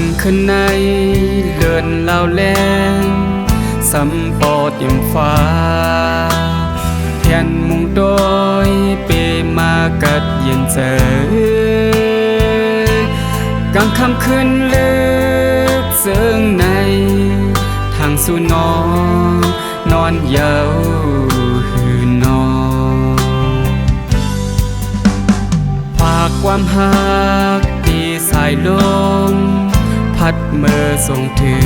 ำขึ้นในเลื่อนลาวแลงสำปอดยิ่มฟ้าเทียนมุงโดยเปมากัดเย็นเจอกลางค่ำคืนลึกซึ้งในทางสู่นอนเยาวหือนอนฝากความหักที่สายลมพัดเมื่อส่งถึ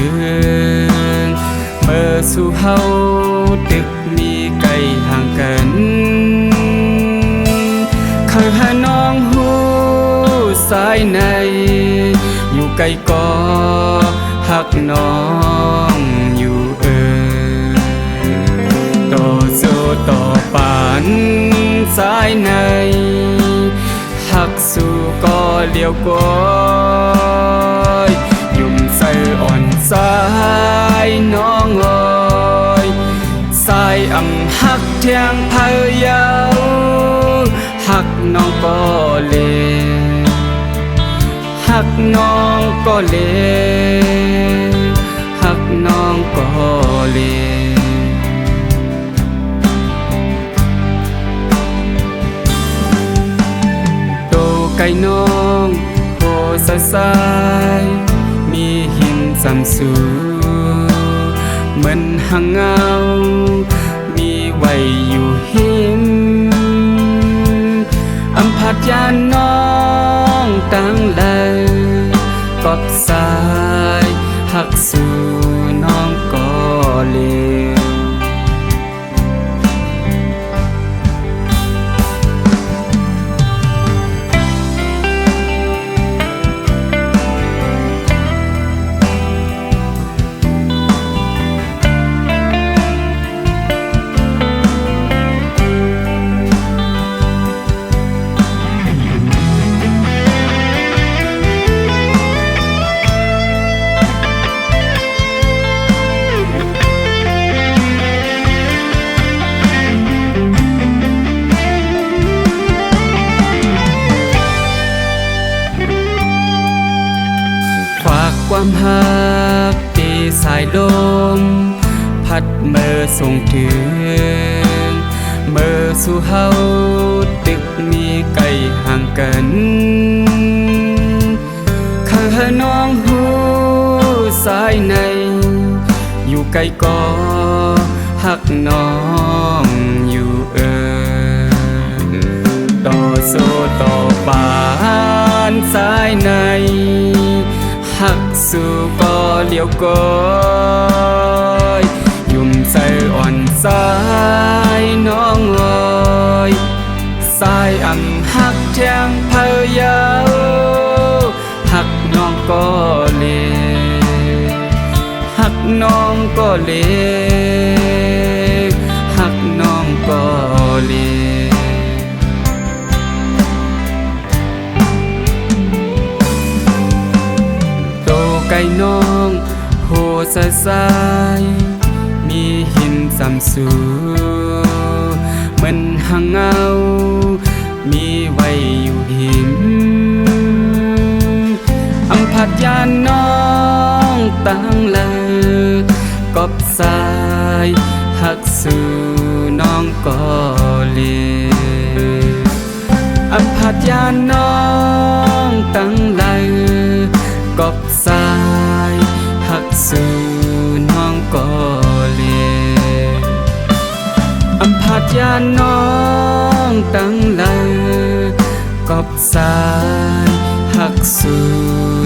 งเมื่อสู่เฮาตึกมีไกลห่างกันเคยหาน้องหูสายในอยู่ไกลก็หักน้องอยู่ต่อสู้ต่อปานสายในหักสู้ก็เลี้ยวก้อยยุ่มใส่อ่อนสายน้องเอ้ยสายหักเทียงพายาวหักน้องก็เลหักน้องก็เลหักน้องก็เลโตไก่น้องโหสายมีหินจำสูเหมือนหังเงามีไว้อยู่หิมพัดยานน้องตั้งเลยกอบสายหักสู่น้องก็เลวความหักที่สายลมพัดเมื่อส่งถึงเมื่อสู่เฮาตึกมีไกลห่างกันข้าน้องหูสายในอยู่ไกลก็หักน้องอยู่ต่อสู้ต่อปานสายในหักสู่ก็เลี้ยวก้อยยุ่มใส่อ่อนสายน้องเอ้ยสายหักเทียงพายาวหักน้องก็เลหักน้องก็เลหักน้องก็เลไก่น้องโหสายมีหินจำสูเหมือนหังเงามีไว้อยู่หิมพัดยานน้องตั้งเลยกอบสายหักสู่น้องก็เลพัดยานน้องตั้งเลยกอบสายหักสู่น้องก็เลพัดยานน้องตั้งเลยกอบสายหักสู่